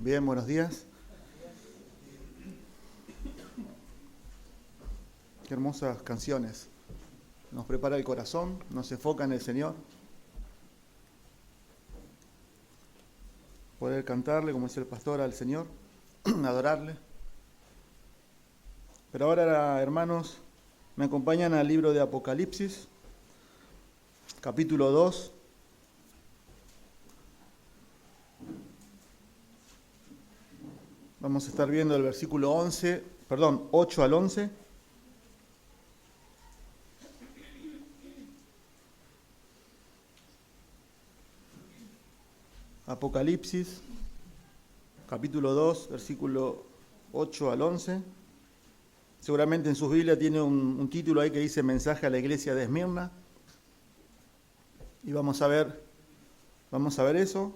Bien, buenos días. Qué hermosas canciones. Nos prepara el corazón, nos enfoca en el Señor. Poder cantarle, como dice el pastor, al Señor, adorarle. Pero ahora, hermanos, me acompañan al libro de Apocalipsis, capítulo 2. Vamos a estar viendo el versículo 8 al 11. Apocalipsis, capítulo 2, versículo 8 al 11. Seguramente en sus Biblias tiene un título ahí que dice Mensaje a la iglesia de Esmirna. Y vamos a ver eso,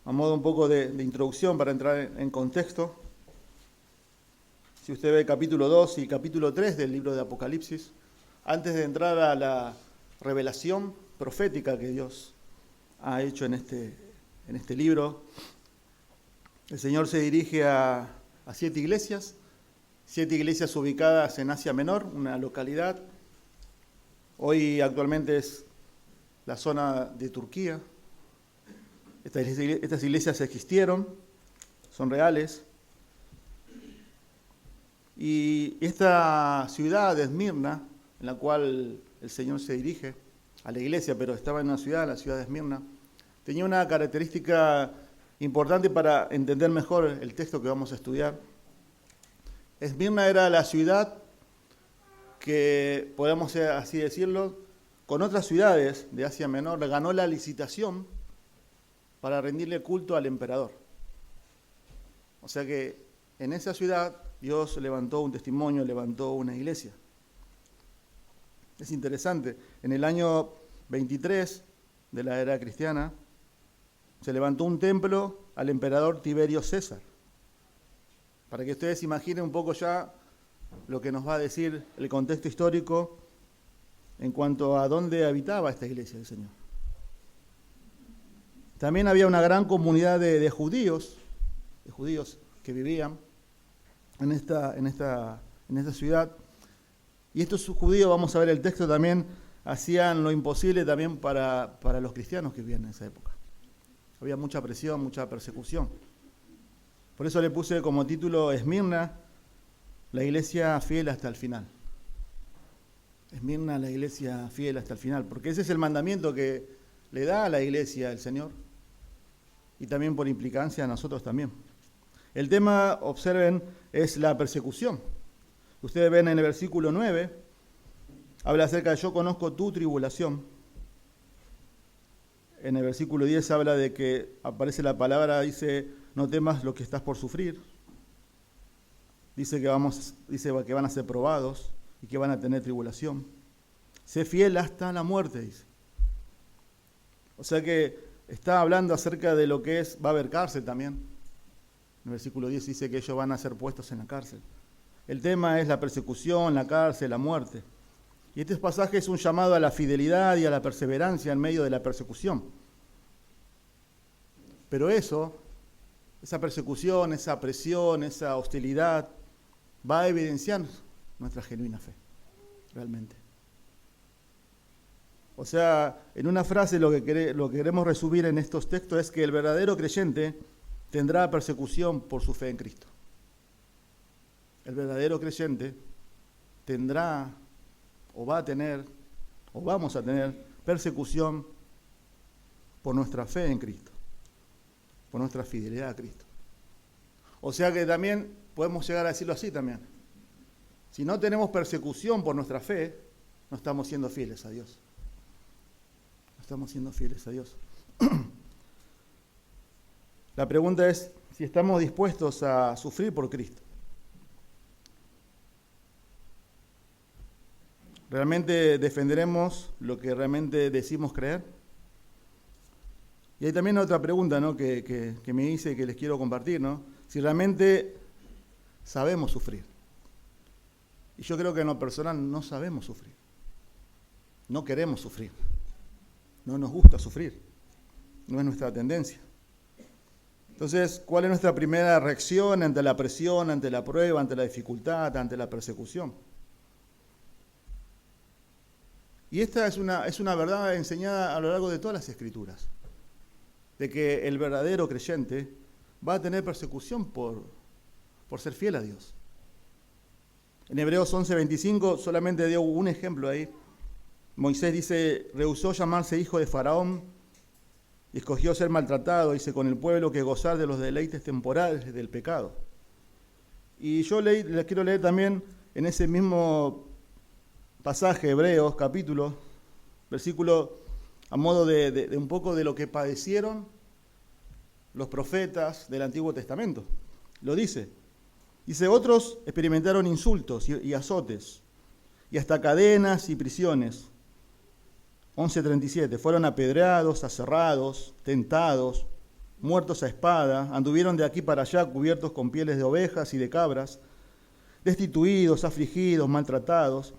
a modo un poco de introducción para entrar en contexto. Si usted ve capítulo 2 y capítulo 3 del libro de Apocalipsis, antes de entrar a la revelación profética que Dios ha hecho en este libro, el Señor se dirige a 7 iglesias ubicadas en Asia Menor, una localidad. Hoy actualmente es la zona de Turquía. Estas iglesias existieron, son reales. Y esta ciudad de Esmirna, en la cual el Señor se dirige a la iglesia, pero estaba en una ciudad, la ciudad de Esmirna, tenía una característica importante para entender mejor el texto que vamos a estudiar. Esmirna era la ciudad que, podemos así decirlo, con otras ciudades de Asia Menor, ganó la licitación para rendirle culto al emperador. O sea que en esa ciudad Dios levantó un testimonio, levantó una iglesia. Es interesante, en el año 23 de la era cristiana se levantó un templo al emperador Tiberio César. Para que ustedes imaginen un poco ya lo que nos va a decir el contexto histórico en cuanto a dónde habitaba esta iglesia del Señor. También había una gran comunidad de judíos que vivían en esta ciudad. Y estos judíos, vamos a ver el texto también, hacían lo imposible también para los cristianos que vivían en esa época. Había mucha presión, mucha persecución. Por eso le puse como título Esmirna, la iglesia fiel hasta el final. Esmirna, la iglesia fiel hasta el final, porque ese es el mandamiento que le da a la iglesia el Señor y también por implicancia a nosotros también. El tema, observen, es la persecución. Ustedes ven en el versículo 9, habla acerca de yo conozco tu tribulación. En el versículo 10 habla de que aparece la palabra, dice, no temas lo que estás por sufrir. Dice que van a ser probados y que van a tener tribulación. Sé fiel hasta la muerte, dice. O sea que está hablando acerca de lo que va a haber cárcel también. En el versículo 10 dice que ellos van a ser puestos en la cárcel. El tema es la persecución, la cárcel, la muerte. Y este pasaje es un llamado a la fidelidad y a la perseverancia en medio de la persecución. Pero esa persecución, esa presión, esa hostilidad, va a evidenciar nuestra genuina fe, realmente. O sea, en una frase lo que queremos resumir en estos textos es que el verdadero creyente tendrá persecución por su fe en Cristo. El verdadero creyente tendrá o va a tener o vamos a tener persecución por nuestra fe en Cristo, por nuestra fidelidad a Cristo. O sea que también podemos llegar a decirlo así también. Si no tenemos persecución por nuestra fe, no estamos siendo fieles a Dios. No estamos siendo fieles a Dios. La pregunta es si estamos dispuestos a sufrir por Cristo. ¿Realmente defenderemos lo que realmente decimos creer? Y hay también otra pregunta, ¿no? que me hice y que les quiero compartir, ¿no? Si realmente sabemos sufrir. Y yo creo que en lo personal no sabemos sufrir. No queremos sufrir. No nos gusta sufrir. No es nuestra tendencia. Entonces, ¿cuál es nuestra primera reacción ante la presión, ante la prueba, ante la dificultad, ante la persecución? Y esta es una verdad enseñada a lo largo de todas las Escrituras, de que el verdadero creyente va a tener persecución por ser fiel a Dios. En Hebreos 11:25 solamente dio un ejemplo ahí. Moisés dice, rehusó llamarse hijo de Faraón y escogió ser maltratado, dice, con el pueblo que gozar de los deleites temporales del pecado. Y yo les quiero leer también en ese mismo pasaje, Hebreos, capítulo, versículo, a modo de un poco de lo que padecieron los profetas del Antiguo Testamento. Lo dice. Dice, otros experimentaron insultos y azotes, y hasta cadenas y prisiones. 11:37, fueron apedreados, aserrados, tentados, muertos a espada, anduvieron de aquí para allá cubiertos con pieles de ovejas y de cabras, destituidos, afligidos, maltratados,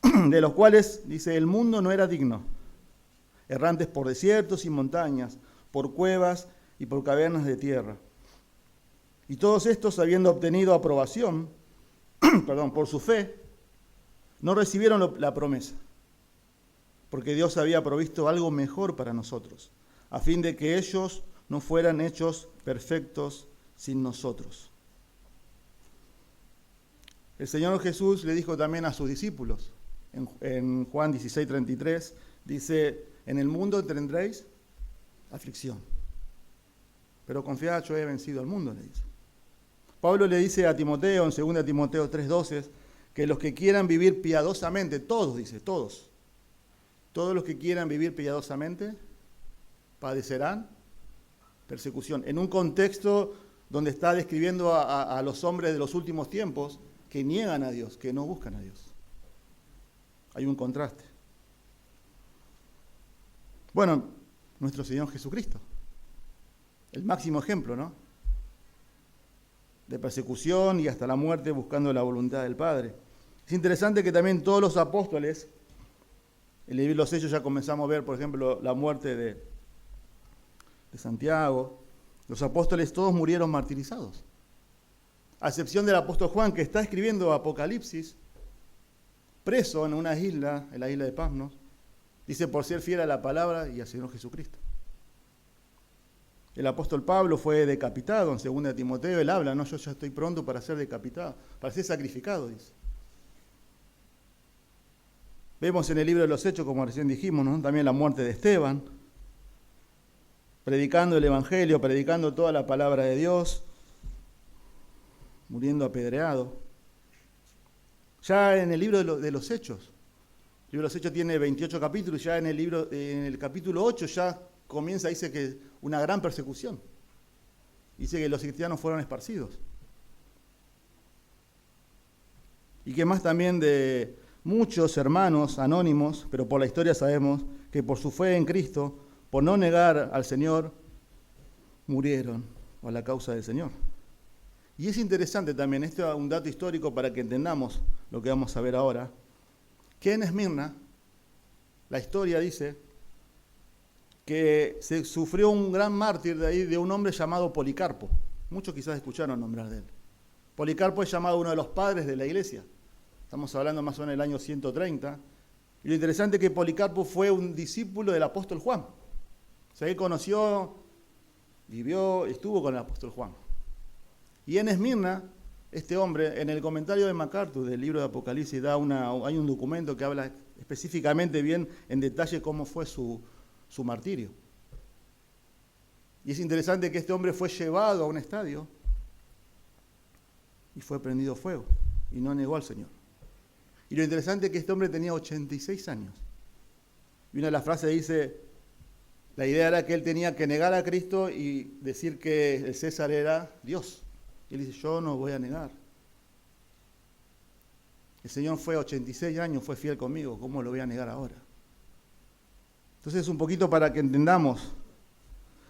de los cuales, dice, el mundo no era digno, errantes por desiertos y montañas, por cuevas y por cavernas de tierra. Y todos estos, habiendo obtenido aprobación, por su fe, no recibieron la promesa, porque Dios había provisto algo mejor para nosotros, a fin de que ellos no fueran hechos perfectos sin nosotros. El Señor Jesús le dijo también a sus discípulos, en Juan 16:33, dice, en el mundo tendréis aflicción, pero confiad, yo he vencido al mundo, le dice. Pablo le dice a Timoteo, en 2 Timoteo 3:12, que los que quieran vivir piadosamente, todos, dice, todos los que quieran vivir piadosamente, padecerán persecución. En un contexto donde está describiendo a los hombres de los últimos tiempos que niegan a Dios, que no buscan a Dios. Hay un contraste. Bueno, nuestro Señor Jesucristo, el máximo ejemplo, ¿no? De persecución y hasta la muerte buscando la voluntad del Padre. Es interesante que también todos los apóstoles, en el libro de los Hechos ya comenzamos a ver, por ejemplo, la muerte de Santiago. Los apóstoles todos murieron martirizados, a excepción del apóstol Juan, que está escribiendo Apocalipsis, preso en una isla, en la isla de Patmos, dice, por ser fiel a la palabra y al Señor Jesucristo. El apóstol Pablo fue decapitado en 2 Timoteo, él habla, no, yo ya estoy pronto para ser decapitado, para ser sacrificado, dice. Vemos en el libro de los Hechos, como recién dijimos, ¿no? También la muerte de Esteban, predicando el Evangelio, predicando toda la palabra de Dios, muriendo apedreado. Ya en el libro de los Hechos, el libro de los Hechos tiene 28 capítulos, ya en el capítulo 8 ya comienza, dice que una gran persecución. Dice que los cristianos fueron esparcidos. Y que más también de muchos hermanos anónimos, pero por la historia sabemos que por su fe en Cristo, por no negar al Señor, murieron a la causa del Señor. Y es interesante también, esto es un dato histórico para que entendamos lo que vamos a ver ahora, que en Esmirna, la historia dice que se sufrió un gran mártir de ahí, de un hombre llamado Policarpo. Muchos quizás escucharon nombrar de él. Policarpo es llamado uno de los padres de la iglesia. Estamos hablando más o menos del año 130. Y lo interesante es que Policarpo fue un discípulo del apóstol Juan. O sea, él conoció, vivió, estuvo con el apóstol Juan. Y en Esmirna, este hombre, en el comentario de MacArthur del libro de Apocalipsis, hay un documento que habla específicamente bien en detalle cómo fue su martirio. Y es interesante que este hombre fue llevado a un estadio y fue prendido fuego y no negó al Señor. Y lo interesante es que este hombre tenía 86 años. Y una de las frases dice, la idea era que él tenía que negar a Cristo y decir que el César era Dios. Y él dice, yo no voy a negar. El Señor fue 86 años, fue fiel conmigo, ¿cómo lo voy a negar ahora? Entonces, un poquito para que entendamos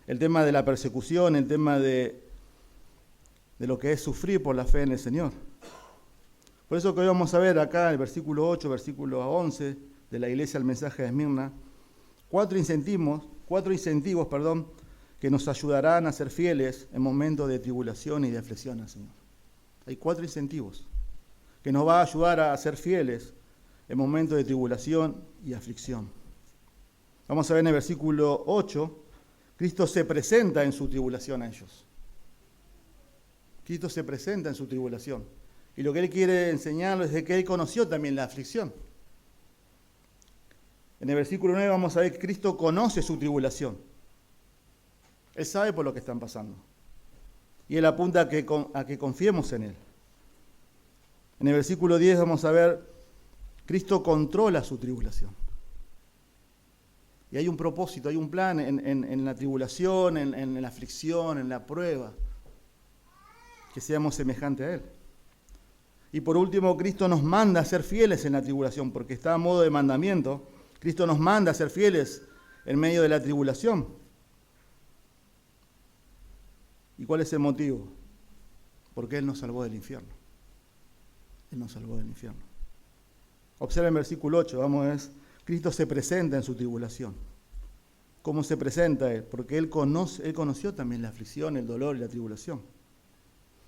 el tema de la persecución, el tema de lo que es sufrir por la fe en el Señor. Por eso que hoy vamos a ver acá, el versículo 8, versículo 11 de la iglesia, el mensaje de Esmirna, cuatro incentivos, que nos ayudarán a ser fieles en momentos de tribulación y de aflicción al Señor. Hay 4 incentivos que nos va a ayudar a ser fieles en momentos de tribulación y aflicción. Vamos a ver en el versículo 8, Cristo se presenta en su tribulación a ellos. Cristo se presenta en su tribulación. Y lo que Él quiere enseñarles es que Él conoció también la aflicción. En el versículo 9 vamos a ver que Cristo conoce su tribulación. Él sabe por lo que están pasando. Y Él apunta a que confiemos en Él. En el versículo 10 vamos a ver, Cristo controla su tribulación. Y hay un propósito, hay un plan en la tribulación, en la aflicción, en la prueba, que seamos semejantes a Él. Y por último, Cristo nos manda a ser fieles en la tribulación, porque está a modo de mandamiento. Cristo nos manda a ser fieles en medio de la tribulación. ¿Y cuál es el motivo? Porque Él nos salvó del infierno. Él nos salvó del infierno. Observen el versículo 8, vamos a ver. Cristo se presenta en su tribulación. ¿Cómo se presenta Él? Porque Él conoció también la aflicción, el dolor y la tribulación.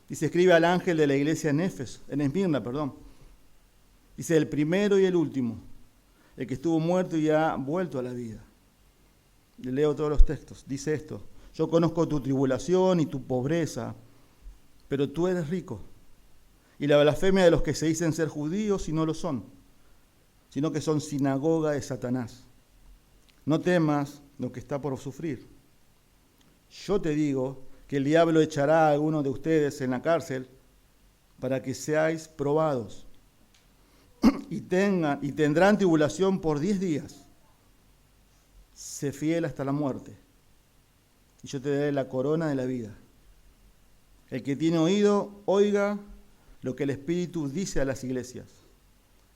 Y se escribe al ángel de la iglesia en Esmirna. Dice, el primero y el último, el que estuvo muerto y ha vuelto a la vida. Le leo todos los textos. Dice esto, yo conozco tu tribulación y tu pobreza, pero tú eres rico. Y la blasfemia de los que se dicen ser judíos y no lo son, sino que son sinagoga de Satanás. No temas lo que está por sufrir. Yo te digo que el diablo echará a algunos de ustedes en la cárcel para que seáis probados y tendrán tribulación por 10 días. Sé fiel hasta la muerte y yo te daré la corona de la vida. El que tiene oído, oiga lo que el Espíritu dice a las iglesias.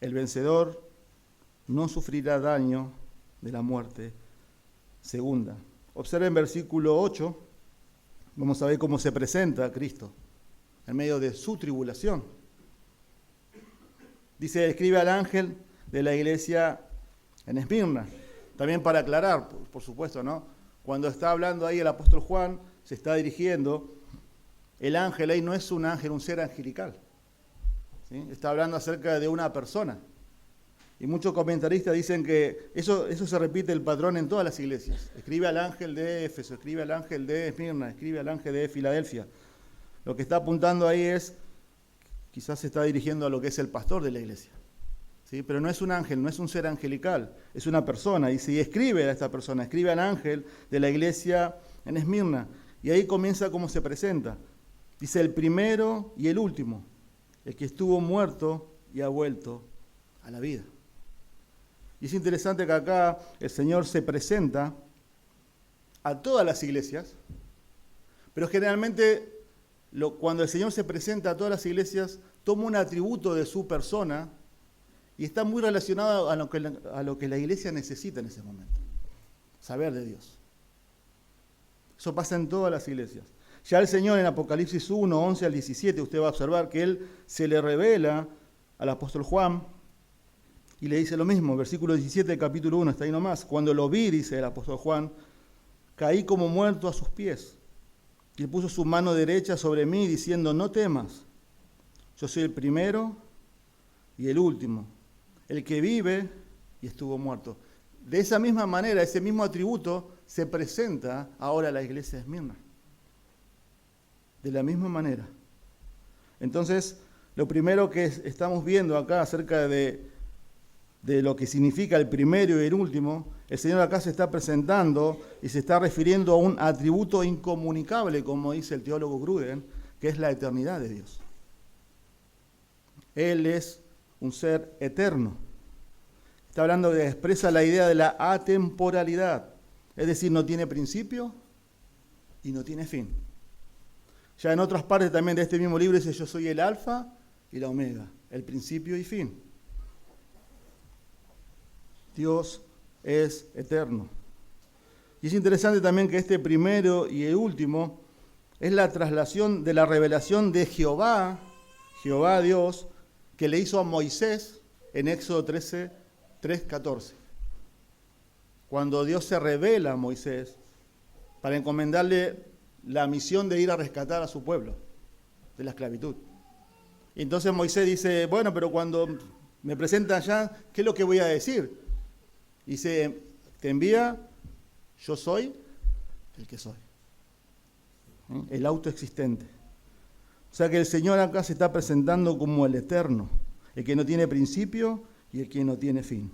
El vencedor no sufrirá daño de la muerte segunda. Observen versículo 8. Vamos a ver cómo se presenta a Cristo en medio de su tribulación. Dice, escribe al ángel de la iglesia en Esmirna. También para aclarar, por supuesto, ¿no? Cuando está hablando ahí el apóstol Juan, se está dirigiendo, el ángel ahí no es un ángel, un ser angelical. ¿Sí? Está hablando acerca de una persona. Y muchos comentaristas dicen que eso se repite el patrón en todas las iglesias. Escribe al ángel de Éfeso, escribe al ángel de Esmirna, escribe al ángel de Filadelfia. Lo que está apuntando ahí es, quizás se está dirigiendo a lo que es el pastor de la iglesia. ¿Sí? Pero no es un ángel, no es un ser angelical, es una persona. Y si escribe a esta persona, escribe al ángel de la iglesia en Esmirna. Y ahí comienza cómo se presenta. Dice el primero y el último, el que estuvo muerto y ha vuelto a la vida. Y es interesante que acá el Señor se presenta a todas las iglesias, pero generalmente cuando el Señor se presenta a todas las iglesias, toma un atributo de su persona y está muy relacionado a lo que la iglesia necesita en ese momento, saber de Dios. Eso pasa en todas las iglesias. Ya el Señor en Apocalipsis 1, 11 al 17, usted va a observar que Él se le revela al apóstol Juan y le dice lo mismo, versículo 17 del capítulo 1, está ahí nomás. Cuando lo vi, dice el apóstol Juan, caí como muerto a sus pies. Y puso su mano derecha sobre mí, diciendo, no temas, yo soy el primero y el último, el que vive y estuvo muerto. De esa misma manera, ese mismo atributo se presenta ahora a la iglesia de Esmirna. De la misma manera. Entonces, lo primero que estamos viendo acá acerca de lo que significa el primero y el último, el Señor acá se está presentando y se está refiriendo a un atributo incomunicable, como dice el teólogo Gruden, que es la eternidad de Dios. Él es un ser eterno. Está hablando expresa la idea de la atemporalidad, es decir, no tiene principio y no tiene fin. Ya en otras partes también de este mismo libro dice, yo soy el alfa y la omega, el principio y fin. Dios es eterno. Y es interesante también que este primero y el último es la traslación de la revelación de Jehová Dios, que le hizo a Moisés en Éxodo 3:14. Cuando Dios se revela a Moisés, para encomendarle la misión de ir a rescatar a su pueblo de la esclavitud. Y entonces Moisés dice, bueno, pero cuando me presentan allá, ¿qué es lo que voy a decir? Dice, te envía, yo soy el que soy. El autoexistente. O sea que el Señor acá se está presentando como el eterno, el que no tiene principio y el que no tiene fin.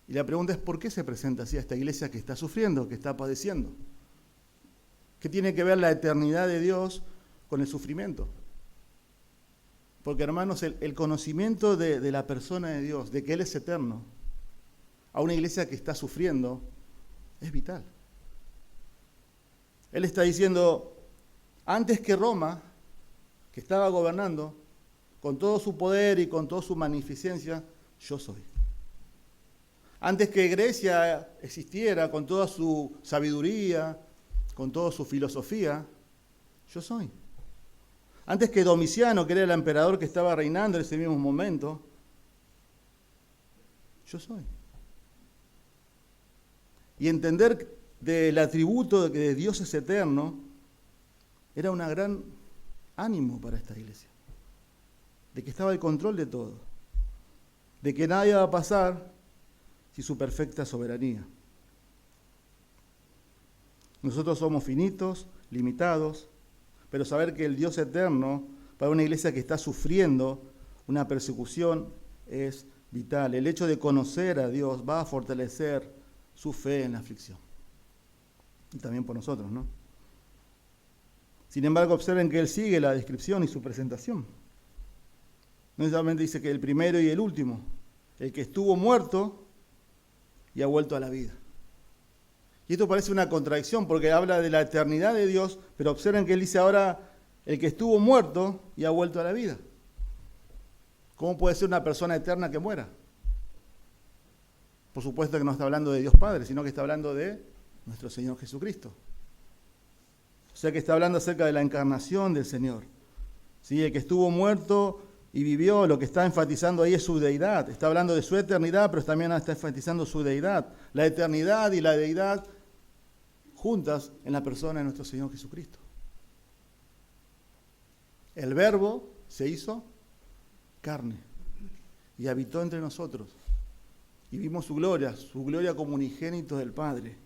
Y la pregunta es, ¿por qué se presenta así a esta iglesia que está sufriendo, que está padeciendo? ¿Qué tiene que ver la eternidad de Dios con el sufrimiento? Porque, hermanos, el conocimiento de la persona de Dios, de que Él es eterno, a una iglesia que está sufriendo, es vital. Él está diciendo, antes que Roma, que estaba gobernando, con todo su poder y con toda su magnificencia, yo soy. Antes que Grecia existiera con toda su sabiduría, con toda su filosofía, yo soy. Antes que Domiciano, que era el emperador que estaba reinando en ese mismo momento, yo soy. Y entender del atributo de que Dios es eterno era un gran ánimo para esta iglesia. De que estaba el control de todo. De que nada iba a pasar sin su perfecta soberanía. Nosotros somos finitos, limitados, pero saber que el Dios eterno, para una iglesia que está sufriendo una persecución, es vital. El hecho de conocer a Dios va a fortalecer su fe en la aflicción. Y también por nosotros, ¿no? Sin embargo, observen que Él sigue la descripción y su presentación. No solamente dice que el primero y el último, el que estuvo muerto y ha vuelto a la vida. Y esto parece una contradicción porque habla de la eternidad de Dios, pero observen que Él dice ahora el que estuvo muerto y ha vuelto a la vida. ¿Cómo puede ser una persona eterna que muera? Por supuesto que no está hablando de Dios Padre, sino que está hablando de nuestro Señor Jesucristo. O sea que está hablando acerca de la encarnación del Señor. ¿Sí? El que estuvo muerto y vivió, lo que está enfatizando ahí es su deidad. Está hablando de su eternidad, pero también está enfatizando su deidad. La eternidad y la deidad juntas en la persona de nuestro Señor Jesucristo. El Verbo se hizo carne y habitó entre nosotros. Y vimos su gloria como unigénito del Padre.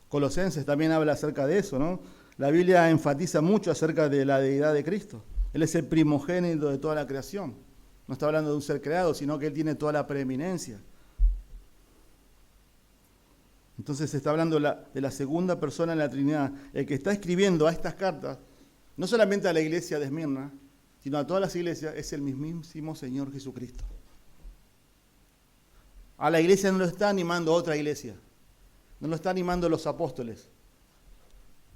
Colosenses también habla acerca de eso, ¿no? La Biblia enfatiza mucho acerca de la deidad de Cristo. Él es el primogénito de toda la creación. No está hablando de un ser creado, sino que Él tiene toda la preeminencia. Entonces se está hablando de la segunda persona en la Trinidad. El que está escribiendo a estas cartas, no solamente a la iglesia de Esmirna, sino a todas las iglesias, es el mismísimo Señor Jesucristo. A la iglesia no lo está animando otra iglesia. No lo está animando los apóstoles.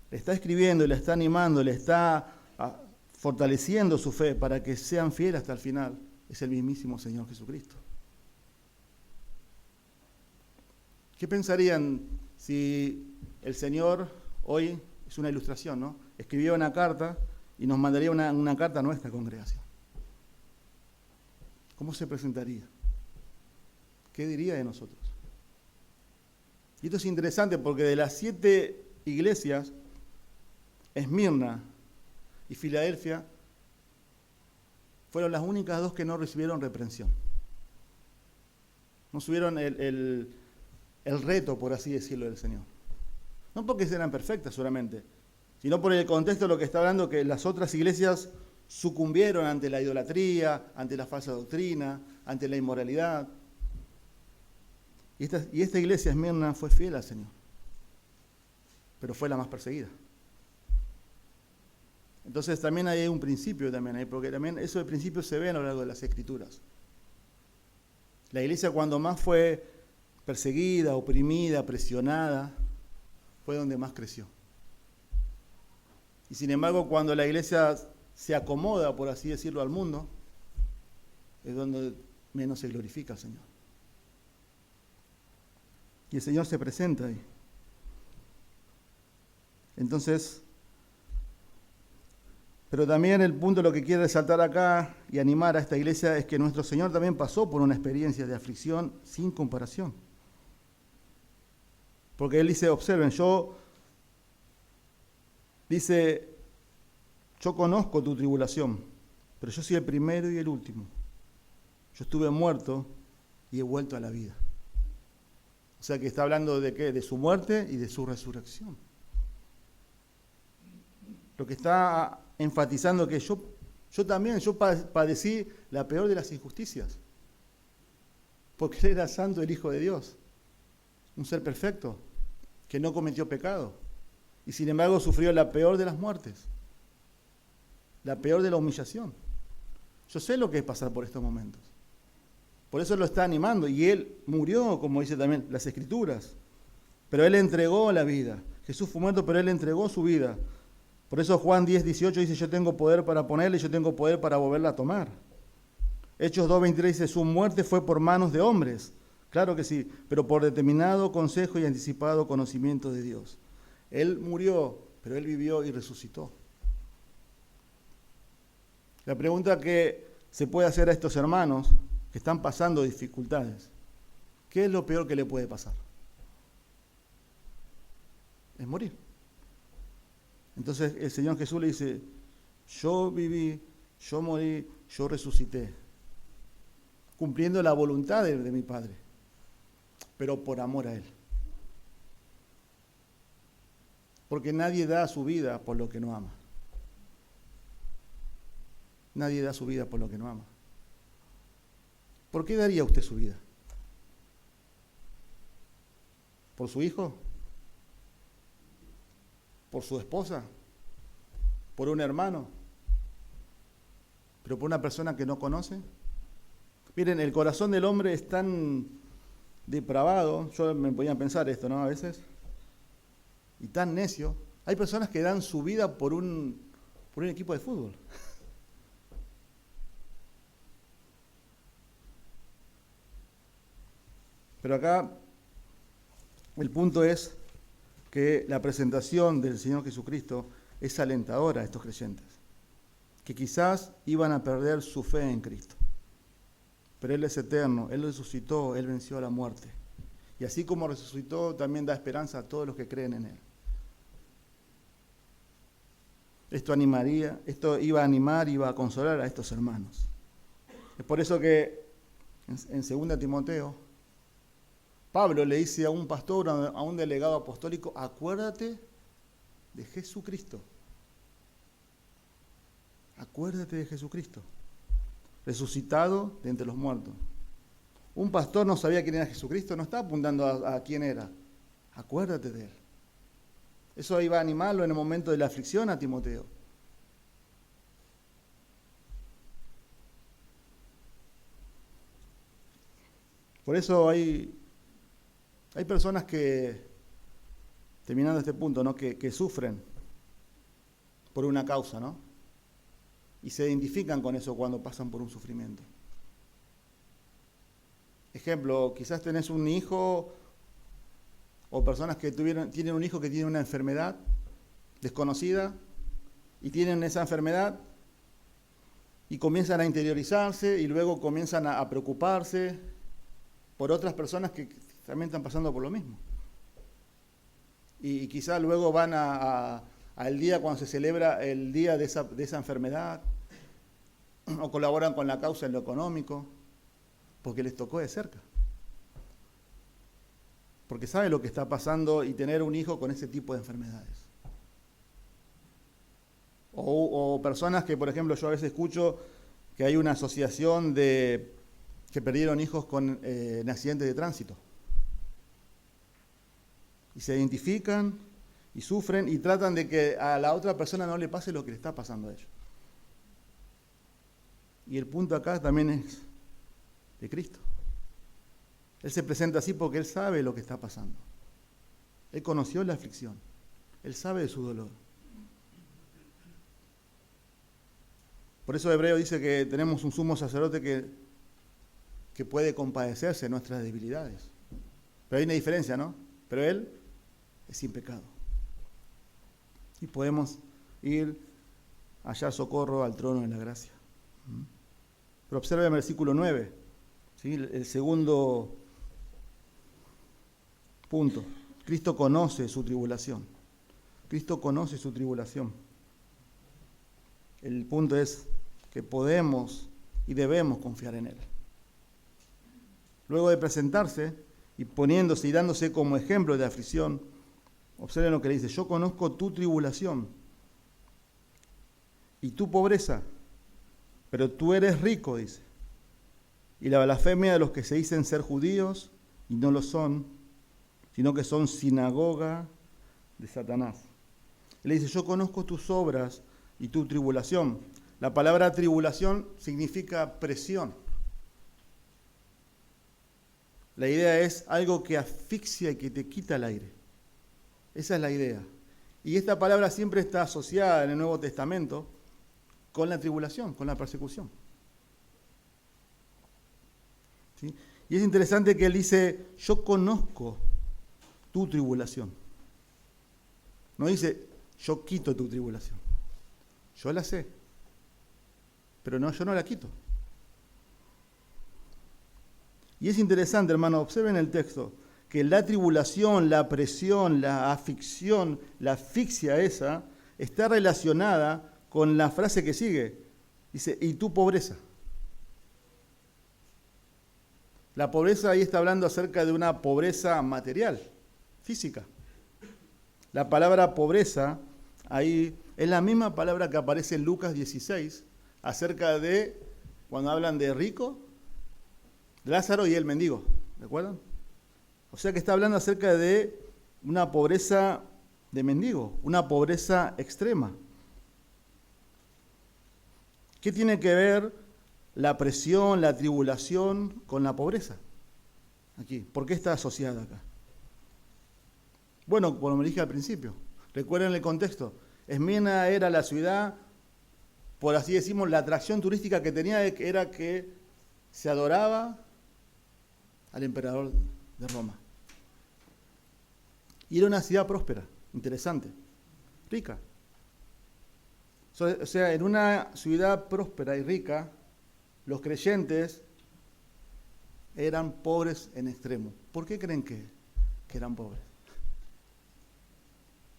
Le está escribiendo, le está animando, le está fortaleciendo su fe para que sean fieles hasta el final. Es el mismísimo Señor Jesucristo. ¿Qué pensarían si el Señor hoy, es una ilustración, ¿no? Escribió una carta y nos mandaría una carta a nuestra congregación? ¿Cómo se presentaría? ¿Qué diría de nosotros? Y esto es interesante porque de las 7 iglesias, Esmirna y Filadelfia fueron las únicas 2 que no recibieron reprensión. No subieron el reto, por así decirlo, del Señor. No porque eran perfectas solamente, sino por el contexto de lo que está hablando, que las otras iglesias sucumbieron ante la idolatría, ante la falsa doctrina, ante la inmoralidad. Y esta iglesia, Esmirna, fue fiel al Señor, pero fue la más perseguida. Entonces también hay un principio también ahí, porque también eso de principio se ve a lo largo de las Escrituras. La iglesia cuando más fue perseguida, oprimida, presionada, fue donde más creció. Y sin embargo, cuando la iglesia se acomoda, por así decirlo, al mundo, es donde menos se glorifica al Señor. Y el Señor se presenta ahí. Entonces, pero también el punto, lo que quiere resaltar acá y animar a esta iglesia es que nuestro Señor también pasó por una experiencia de aflicción sin comparación. Porque él dice, observen, yo conozco tu tribulación, pero yo soy el primero y el último. Yo estuve muerto y he vuelto a la vida. O sea que está hablando de qué, de su muerte y de su resurrección. Lo que está enfatizando que yo también padecí la peor de las injusticias. Porque él era santo, el Hijo de Dios. Un ser perfecto, que no cometió pecado. Y sin embargo sufrió la peor de las muertes. La peor de la humillación. Yo sé lo que es pasar por estos momentos. Por eso lo está animando. Y él murió, como dice también las Escrituras. Pero él entregó la vida. Jesús fue muerto, pero él entregó su vida. Por eso Juan 10:18 dice, yo tengo poder para ponerla y yo tengo poder para volverla a tomar. Hechos 2:23 dice, su muerte fue por manos de hombres. Claro que sí, pero por determinado consejo y anticipado conocimiento de Dios. Él murió, pero él vivió y resucitó. La pregunta que se puede hacer a estos hermanos que están pasando dificultades, ¿qué es lo peor que le puede pasar? Es morir. Entonces el Señor Jesús le dice, yo viví, yo morí, yo resucité, cumpliendo la voluntad de mi Padre, pero por amor a Él. Porque nadie da su vida por lo que no ama. Nadie da su vida por lo que no ama. ¿Por qué daría usted su vida? ¿Por su hijo? ¿Por su esposa? ¿Por un hermano? ¿Pero por una persona que no conoce? Miren, el corazón del hombre es tan depravado, yo me ponía a pensar esto, ¿no? A veces, y tan necio. Hay personas que dan su vida por un equipo de fútbol. Pero acá el punto es que la presentación del Señor Jesucristo es alentadora a estos creyentes, que quizás iban a perder su fe en Cristo. Pero Él es eterno, Él resucitó, Él venció a la muerte. Y así como resucitó, también da esperanza a todos los que creen en Él. Esto iba a animar, iba a consolar a estos hermanos. Es por eso que en 2 Timoteo, Pablo le dice a un pastor, a un delegado apostólico, acuérdate de Jesucristo. Acuérdate de Jesucristo, resucitado de entre los muertos. Un pastor no sabía quién era Jesucristo, no está apuntando a quién era. Acuérdate de Él. Eso iba a animarlo en el momento de la aflicción a Timoteo. Por eso hay personas que, terminando este punto, ¿no? que sufren por una causa, ¿no? Y se identifican con eso cuando pasan por un sufrimiento. Ejemplo, quizás tenés un hijo o personas que tienen un hijo que tiene una enfermedad desconocida y tienen esa enfermedad y comienzan a interiorizarse y luego comienzan a preocuparse por otras personas que también están pasando por lo mismo. Y quizás luego van al día cuando se celebra el día de esa enfermedad o colaboran con la causa en lo económico porque les tocó de cerca. Porque sabe lo que está pasando y tener un hijo con ese tipo de enfermedades. O personas que, por ejemplo, yo a veces escucho que hay una asociación que perdieron hijos en accidentes de tránsito. Y se identifican y sufren y tratan de que a la otra persona no le pase lo que le está pasando a ellos. Y el punto acá también es de Cristo. Él se presenta así porque Él sabe lo que está pasando. Él conoció la aflicción. Él sabe de su dolor. Por eso Hebreo dice que tenemos un sumo sacerdote que puede compadecerse de nuestras debilidades. Pero hay una diferencia, ¿no? Pero Él es sin pecado. Y podemos ir a hallar socorro al trono de la gracia. Pero observe el versículo 9, ¿sí? El segundo punto Cristo conoce su tribulación. Cristo conoce su tribulación. El punto es que podemos y debemos confiar en Él. Luego de presentarse y poniéndose y dándose como ejemplo de aflicción, observen lo que le dice: yo conozco tu tribulación y tu pobreza, pero tú eres rico, dice. Y la blasfemia de los que se dicen ser judíos y no lo son, sino que son sinagoga de Satanás. Él dice: yo conozco tus obras y tu tribulación. La palabra tribulación significa presión. La idea es algo que asfixia y que te quita el aire. Esa es la idea. Y esta palabra siempre está asociada en el Nuevo Testamento con la tribulación, con la persecución. ¿Sí? Y es interesante que él dice: yo conozco tu tribulación. No dice: yo quito tu tribulación. Yo la sé, pero no, yo no la quito. Y es interesante, hermano, observen el texto, que la tribulación, la presión, la aflicción, la asfixia esa, está relacionada con la frase que sigue. Dice: y tu pobreza. La pobreza ahí está hablando acerca de una pobreza material, física. La palabra pobreza ahí es la misma palabra que aparece en Lucas 16, acerca de cuando hablan de rico, Lázaro y el mendigo, ¿recuerdan? O sea que está hablando acerca de una pobreza de mendigo, una pobreza extrema. ¿Qué tiene que ver la presión, la tribulación con la pobreza? Aquí, ¿por qué está asociada acá? Bueno, como me dije al principio, recuerden el contexto. Esmirna era la ciudad, por así decimos, la atracción turística que tenía era que se adoraba al emperador de Roma. Y era una ciudad próspera, interesante, rica. O sea, en una ciudad próspera y rica, los creyentes eran pobres en extremo. ¿Por qué creen que eran pobres?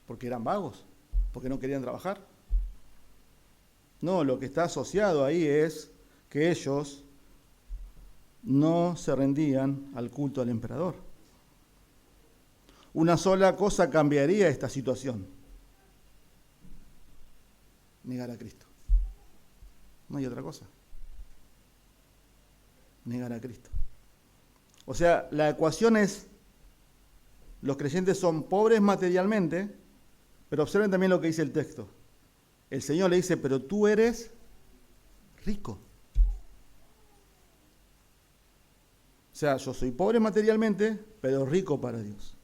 ¿Porque eran vagos? ¿Porque no querían trabajar? No, lo que está asociado ahí es que ellos no se rendían al culto al emperador. Una sola cosa cambiaría esta situación: negar a Cristo. No hay otra cosa. Negar a Cristo. O sea, la ecuación es: los creyentes son pobres materialmente, pero observen también lo que dice el texto. El Señor le dice: pero tú eres rico. O sea, yo soy pobre materialmente, pero rico para Dios.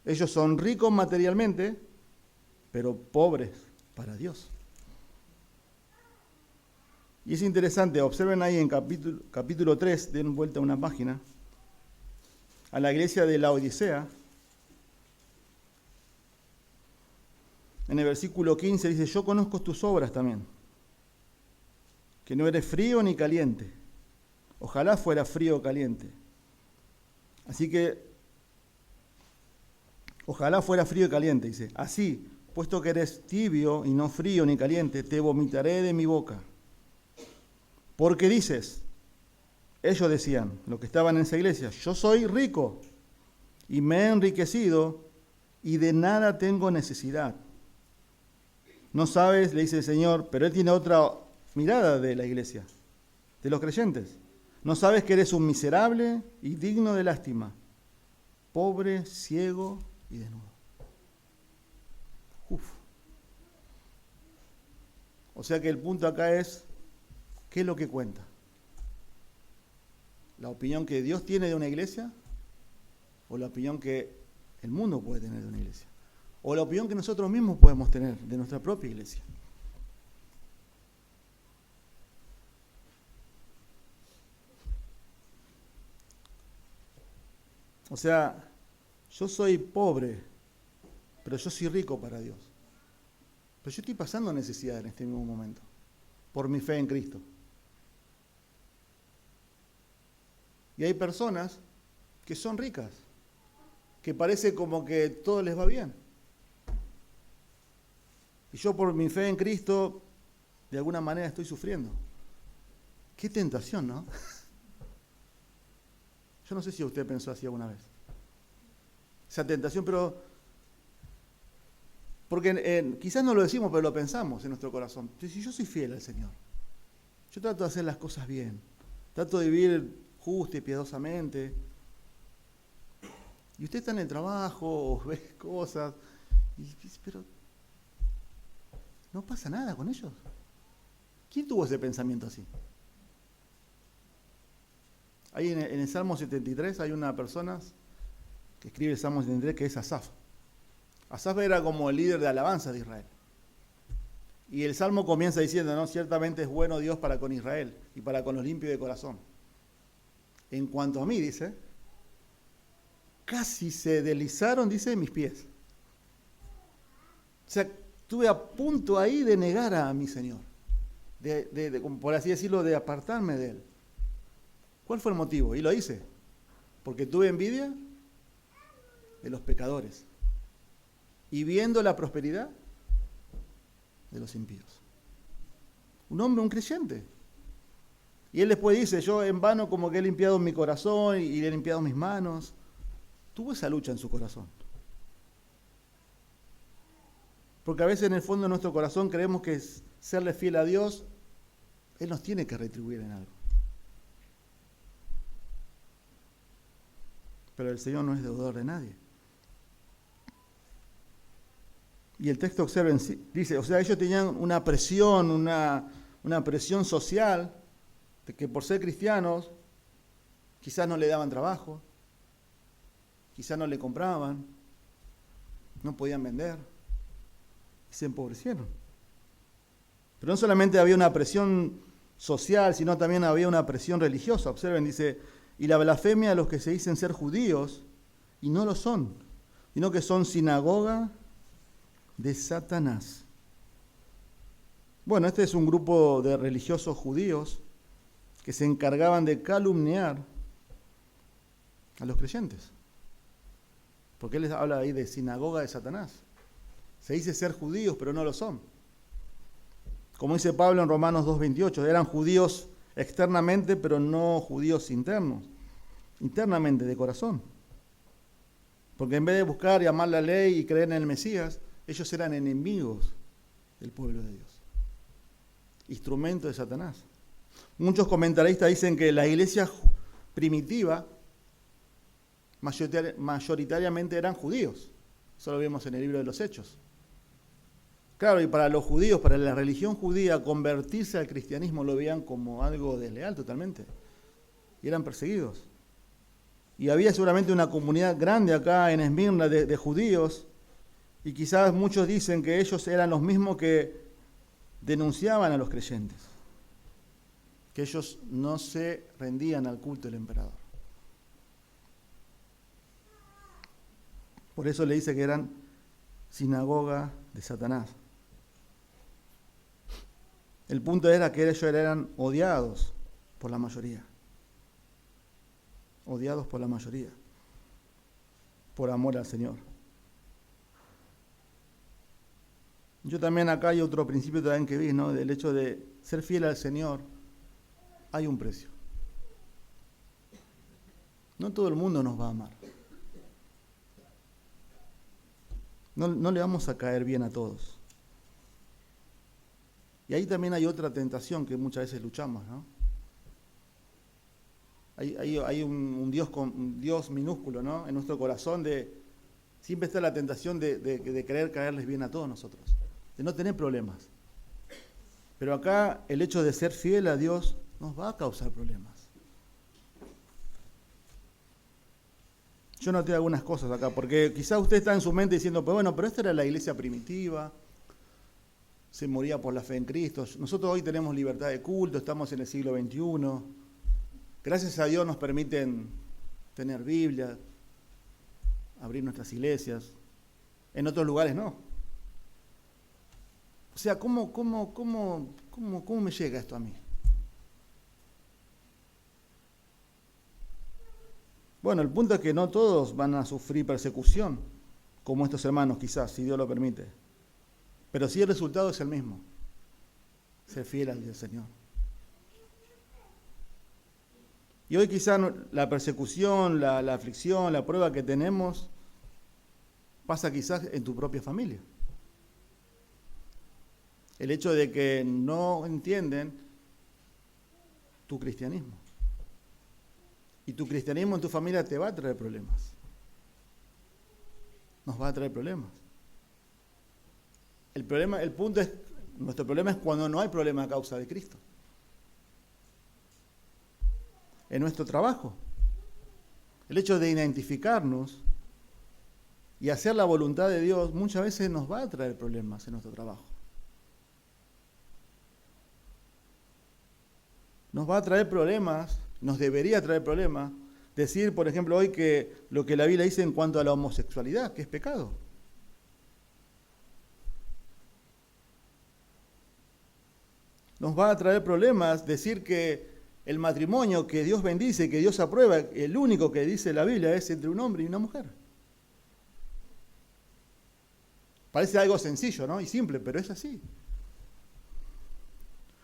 Ellos son ricos materialmente, pero pobres para Dios. Y es interesante, observen ahí en capítulo 3, den vuelta a una página, a la iglesia de la Odisea. En el versículo 15 dice: yo conozco tus obras también, que no eres frío ni caliente. Ojalá fuera frío o caliente. Así que, ojalá fuera frío y caliente, dice. Así, puesto que eres tibio y no frío ni caliente, te vomitaré de mi boca. Porque dices, ellos decían, los que estaban en esa iglesia: yo soy rico y me he enriquecido y de nada tengo necesidad. No sabes, le dice el Señor, pero Él tiene otra mirada de la iglesia, de los creyentes. No sabes que eres un miserable y digno de lástima, pobre, ciego y desnudo. O sea que el punto acá es: ¿qué es lo que cuenta? ¿La opinión que Dios tiene de una iglesia? ¿O la opinión que el mundo puede tener de una iglesia? ¿O la opinión que nosotros mismos podemos tener de nuestra propia iglesia? O sea, yo soy pobre, pero yo soy rico para Dios. Pero yo estoy pasando necesidad en este mismo momento, por mi fe en Cristo. Y hay personas que son ricas, que parece como que todo les va bien. Y yo por mi fe en Cristo, de alguna manera estoy sufriendo. Qué tentación, ¿no? Yo no sé si usted pensó así alguna vez. Esa tentación, pero... Porque quizás no lo decimos, pero lo pensamos en nuestro corazón. Si yo soy fiel al Señor, yo trato de hacer las cosas bien, trato de vivir justo y piadosamente, y usted está en el trabajo, o ve cosas, y dice, pero no pasa nada con ellos. ¿Quién tuvo ese pensamiento así? Ahí en el Salmo 73 hay una persona que escribe el Salmo 73 que es Asaf. Asaf era como el líder de alabanza de Israel. Y el Salmo comienza diciendo, ¿no? Ciertamente es bueno Dios para con Israel y para con los limpios de corazón. En cuanto a mí, dice, casi se deslizaron, dice, mis pies. O sea, estuve a punto ahí de negar a mi Señor, por así decirlo, de apartarme de Él. ¿Cuál fue el motivo? Y lo hice, porque tuve envidia de los pecadores y viendo la prosperidad de los impíos. Un hombre, un creyente. Y él después dice, yo en vano como que he limpiado mi corazón y he limpiado mis manos. Tuvo esa lucha en su corazón. Porque a veces en el fondo de nuestro corazón creemos que serle fiel a Dios, Él nos tiene que retribuir en algo. Pero el Señor no es deudor de nadie. Y el texto observen, dice, o sea, ellos tenían una presión, una presión social, de que por ser cristianos, quizás no le daban trabajo, quizás no le compraban, no podían vender, y se empobrecieron. Pero no solamente había una presión social, sino también había una presión religiosa. Observen, dice, y la blasfemia de los que se dicen ser judíos, y no lo son, sino que son sinagoga de Satanás. Bueno, este es un grupo de religiosos judíos que se encargaban de calumniar a los creyentes. Porque él les habla ahí de sinagoga de Satanás. Se dice ser judíos, pero no lo son. Como dice Pablo en Romanos 2:28, eran judíos externamente, pero no judíos internamente, de corazón. Porque en vez de buscar y amar la ley y creer en el Mesías, ellos eran enemigos del pueblo de Dios, instrumento de Satanás. Muchos comentaristas dicen que la iglesia primitiva mayoritariamente eran judíos. Eso lo vemos en el libro de los Hechos. Claro, y para los judíos, para la religión judía, convertirse al cristianismo lo veían como algo desleal totalmente. Y eran perseguidos. Y había seguramente una comunidad grande acá en Esmirna de judíos, y quizás muchos dicen que ellos eran los mismos que denunciaban a los creyentes, que ellos no se rendían al culto del emperador. Por eso le dice que eran sinagoga de Satanás. El punto era que ellos eran odiados por la mayoría. Odiados por la mayoría. Por amor al Señor. Yo también acá hay otro principio también que vi, ¿no? Del hecho de ser fiel al Señor, hay un precio. No todo el mundo nos va a amar. No le vamos a caer bien a todos. Y ahí también hay otra tentación que muchas veces luchamos, ¿no? Hay un Dios minúsculo, ¿no? En nuestro corazón siempre está la tentación de querer caerles bien a todos nosotros, de no tener problemas. Pero acá el hecho de ser fiel a Dios nos va a causar problemas. Yo noté algunas cosas acá, porque quizás usted está en su mente diciendo, pues bueno, pero esta era la iglesia primitiva, se moría por la fe en Cristo. Nosotros hoy tenemos libertad de culto, estamos en el siglo XXI. Gracias a Dios nos permiten tener Biblia, abrir nuestras iglesias. En otros lugares no. O sea, ¿cómo me llega esto a mí? Bueno, el punto es que no todos van a sufrir persecución, como estos hermanos quizás, si Dios lo permite. Pero sí el resultado es el mismo. Ser fiel al Señor. Y hoy quizás la persecución, la aflicción, la prueba que tenemos, pasa quizás en tu propia familia. El hecho de que no entienden tu cristianismo. Y tu cristianismo en tu familia te va a traer problemas. Nos va a traer problemas. Nuestro problema es cuando no hay problema a causa de Cristo. En nuestro trabajo. El hecho de identificarnos y hacer la voluntad de Dios muchas veces nos va a traer problemas en nuestro trabajo. Nos va a traer problemas, nos debería traer problemas, decir, por ejemplo, hoy que lo que la Biblia dice en cuanto a la homosexualidad, que es pecado. Nos va a traer problemas decir que el matrimonio que Dios bendice, que Dios aprueba, el único que dice la Biblia es entre un hombre y una mujer. Parece algo sencillo, ¿no? Y simple, pero es así.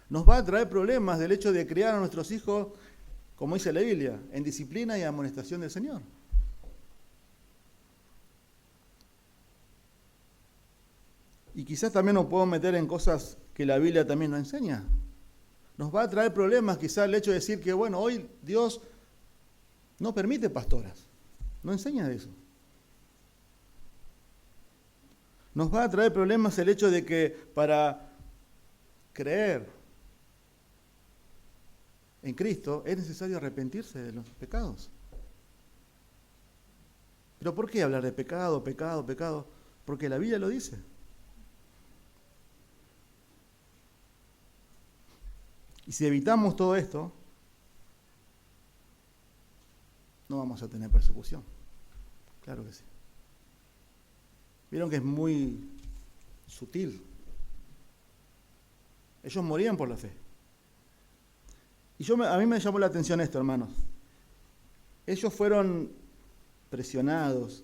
Nos va a traer problemas del hecho de criar a nuestros hijos, como dice la Biblia, en disciplina y amonestación del Señor. Y quizás también nos podemos meter en cosas que la Biblia también nos enseña. Nos va a traer problemas quizás el hecho de decir que, bueno, hoy Dios no permite pastoras, no enseña de eso. Nos va a traer problemas el hecho de que para creer en Cristo es necesario arrepentirse de los pecados. ¿Pero por qué hablar de pecado, pecado, pecado? Porque la Biblia lo dice. Y si evitamos todo esto, no vamos a tener persecución. Claro que sí. Vieron que es muy sutil. Ellos morían por la fe. Y a mí me llamó la atención esto, hermanos. Ellos fueron presionados,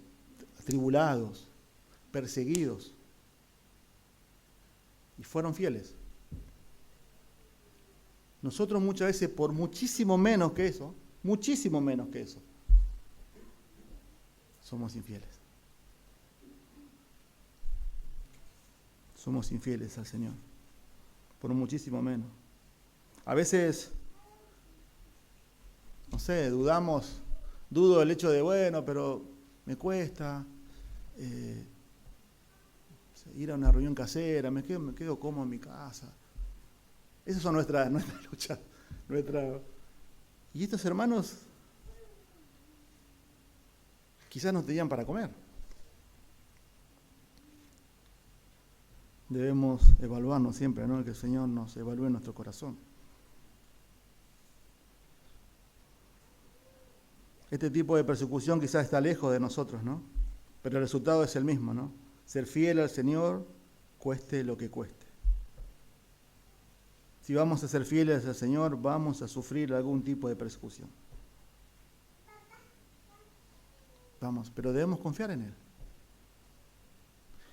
atribulados, perseguidos. Y fueron fieles. Nosotros muchas veces, por muchísimo menos que eso, somos infieles. Somos infieles al Señor. Por muchísimo menos. A veces, no sé, dudo el hecho de, bueno, pero me cuesta ir a una reunión casera, me quedo cómodo en mi casa. Esas son nuestras luchas. Y estos hermanos quizás no tenían para comer. Debemos evaluarnos siempre, ¿no? Que el Señor nos evalúe nuestro corazón. Este tipo de persecución quizás está lejos de nosotros, ¿no? Pero el resultado es el mismo, ¿no? Ser fiel al Señor, cueste lo que cueste. Si vamos a ser fieles al Señor, vamos a sufrir algún tipo de persecución. Pero debemos confiar en Él.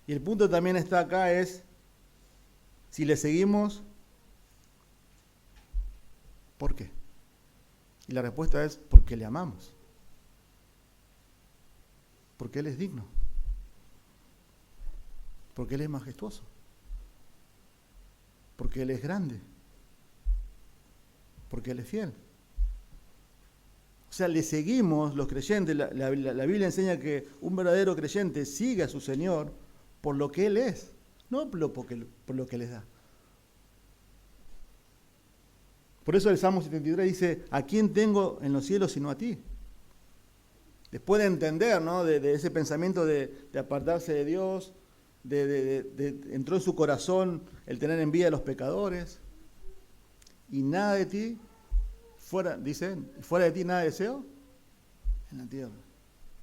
Y el punto también está acá es, si le seguimos, ¿por qué? Y la respuesta es, porque le amamos. Porque Él es digno. Porque Él es majestuoso. Porque Él es grande. Porque Él es fiel. O sea, le seguimos los creyentes. La Biblia enseña que un verdadero creyente sigue a su Señor por lo que Él es, no por lo que les da. Por eso el Salmo 73 dice, ¿a quién tengo en los cielos sino a ti? Después de entender, ¿no? de ese pensamiento de apartarse de Dios, entró en su corazón el tener envidia de los pecadores, y nada de ti, fuera de ti nada deseo en la tierra.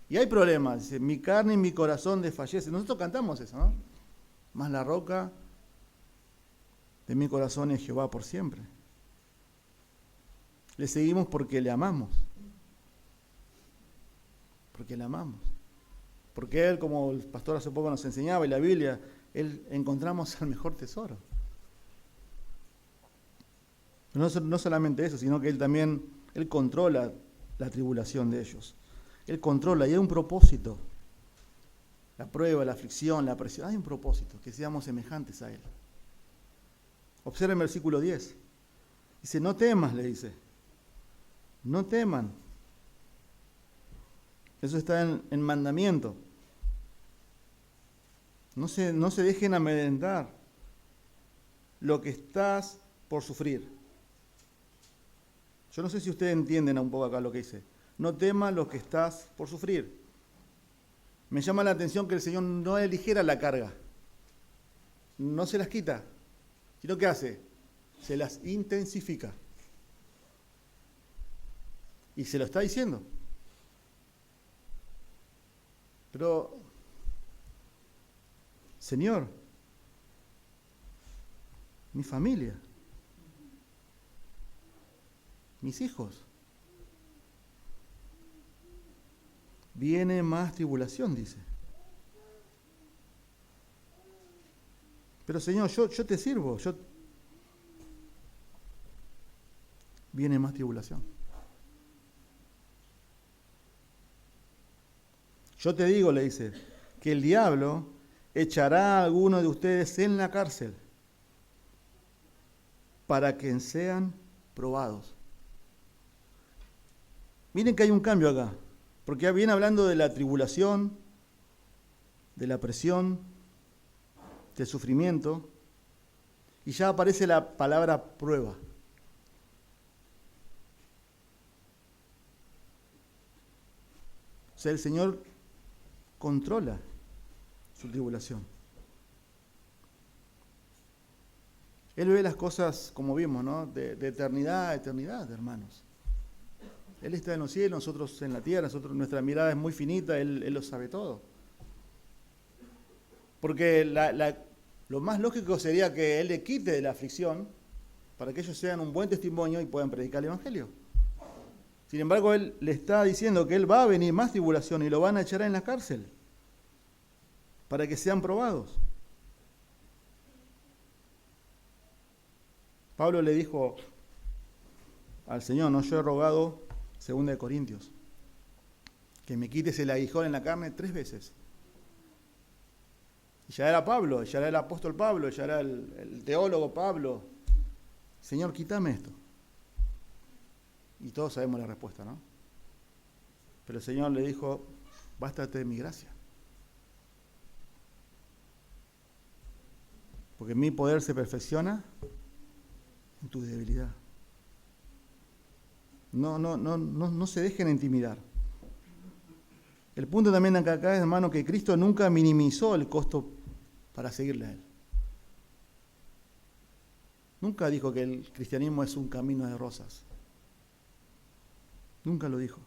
Y hay problemas, dice, mi carne y mi corazón desfallece. Nosotros cantamos eso, ¿no? Mas la roca de mi corazón es Jehová por siempre. Le seguimos porque le amamos. Porque le amamos. Porque Él, como el pastor hace poco nos enseñaba, y la Biblia, Él encontramos el mejor tesoro. No solamente eso, sino que Él también, Él controla la tribulación de ellos. Él controla y hay un propósito. La prueba, la aflicción, la presión, hay un propósito, que seamos semejantes a Él. Observen el versículo 10. Dice, no temas, le dice. No teman. Eso está en mandamiento. No se dejen amedrentar lo que estás por sufrir. Yo no sé si ustedes entienden un poco acá lo que dice. No temas lo que estás por sufrir. Me llama la atención que el Señor no aligera la carga. No se las quita. Sino que hace, se las intensifica. Y se lo está diciendo. Pero, Señor, mi familia, mis hijos, viene más tribulación, dice. Pero Señor, yo te sirvo, viene más tribulación. Yo te digo, le dice, que el diablo echará a alguno de ustedes en la cárcel para que sean probados. Miren que hay un cambio acá, porque viene hablando de la tribulación, de la presión, del sufrimiento, y ya aparece la palabra prueba. O sea, el Señor controla su tribulación. Él ve las cosas, como vimos, ¿no? De eternidad a eternidad, hermanos. Él está en los cielos, nosotros en la tierra, nuestra mirada es muy finita, Él lo sabe todo. Porque lo más lógico sería que Él le quite de la aflicción para que ellos sean un buen testimonio y puedan predicar el Evangelio. Sin embargo, Él le está diciendo que Él va a venir más tribulación y lo van a echar en la cárcel para que sean probados. Pablo le dijo al Señor, no, yo he rogado, 2 Corintios, que me quites el aguijón en la carne 3 veces. Y ya era Pablo, ya era el apóstol Pablo, ya era el teólogo Pablo. Señor, quítame esto. Y todos sabemos la respuesta, ¿no? Pero el Señor le dijo, bástate de mi gracia. Porque mi poder se perfecciona en tu debilidad. No se dejen intimidar. El punto también acá es, hermano, que Cristo nunca minimizó el costo para seguirle a Él. Nunca dijo que el cristianismo es un camino de rosas. Nunca lo dijo.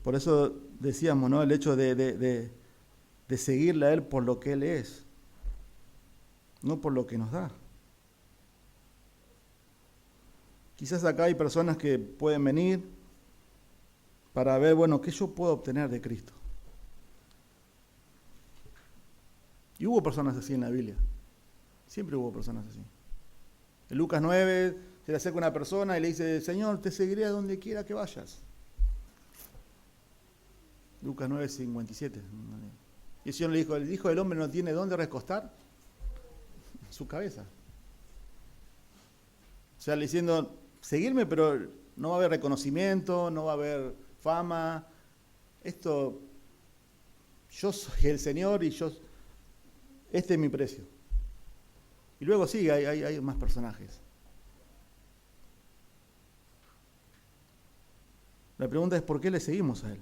Por eso decíamos, ¿no? El hecho de seguirle a Él por lo que Él es, no por lo que nos da. Quizás acá hay personas que pueden venir para ver, bueno, ¿qué yo puedo obtener de Cristo? Y hubo personas así en la Biblia. Siempre hubo personas así. En Lucas 9 se le acerca una persona y le dice, Señor, te seguiré a donde quiera que vayas. Lucas 9, 57. Y el Señor le dijo, el Hijo del Hombre no tiene dónde recostar su cabeza. O sea, le diciendo, seguirme, pero no va a haber reconocimiento, no va a haber fama. Esto, yo soy el Señor y este es mi precio. Y luego sí, hay más personajes. La pregunta es, ¿por qué le seguimos a Él?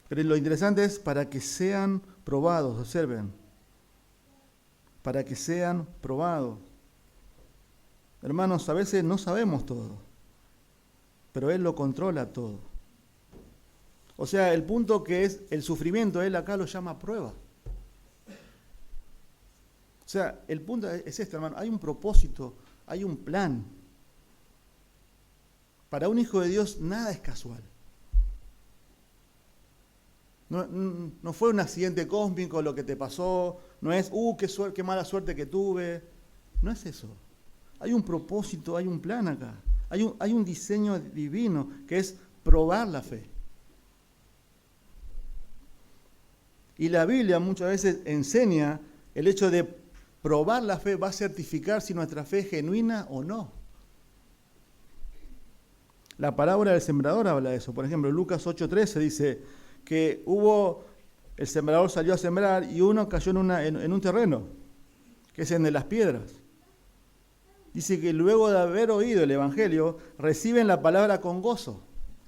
Pero lo interesante es para que sean probados, observen. Para que sean probados. Hermanos, a veces no sabemos todo, pero Él lo controla todo. O sea, el punto que es el sufrimiento, Él acá lo llama prueba. O sea, el punto es este, hermano. Hay un propósito, hay un plan. Para un hijo de Dios nada es casual. No fue un accidente cósmico lo que te pasó, no es, qué mala suerte que tuve. No es eso. Hay un propósito, hay un plan acá. Hay un diseño divino que es probar la fe. Y la Biblia muchas veces enseña el hecho de probar la fe, va a certificar si nuestra fe es genuina o no. La parábola del sembrador habla de eso. Por ejemplo, Lucas 8:13 dice que el sembrador salió a sembrar y uno cayó en un terreno, que es en de las piedras. Dice que luego de haber oído el Evangelio, reciben la palabra con gozo.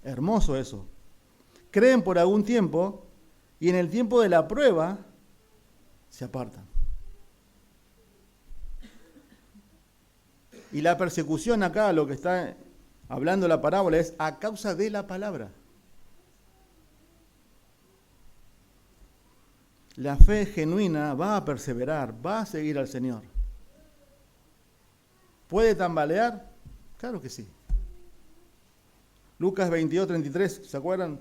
Hermoso eso. Creen por algún tiempo y en el tiempo de la prueba se apartan. Y la persecución acá, lo que está hablando la parábola, es a causa de la palabra. La fe genuina va a perseverar, va a seguir al Señor. ¿Puede tambalear? Claro que sí. Lucas 22:33, ¿se acuerdan?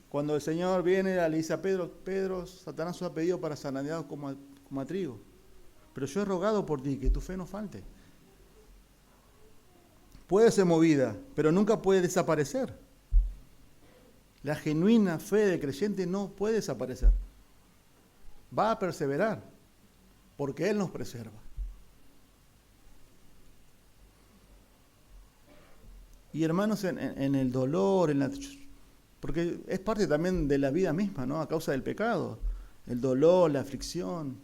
Cuando el Señor viene, le dice a Pedro, Pedro, Satanás os ha pedido para zarandeados como a trigo. Pero yo he rogado por ti, que tu fe no falte. Puede ser movida, pero nunca puede desaparecer. La genuina fe del creyente no puede desaparecer. Va a perseverar, porque Él nos preserva. Y hermanos, en el dolor, porque es parte también de la vida misma, ¿no? A causa del pecado, el dolor, la aflicción.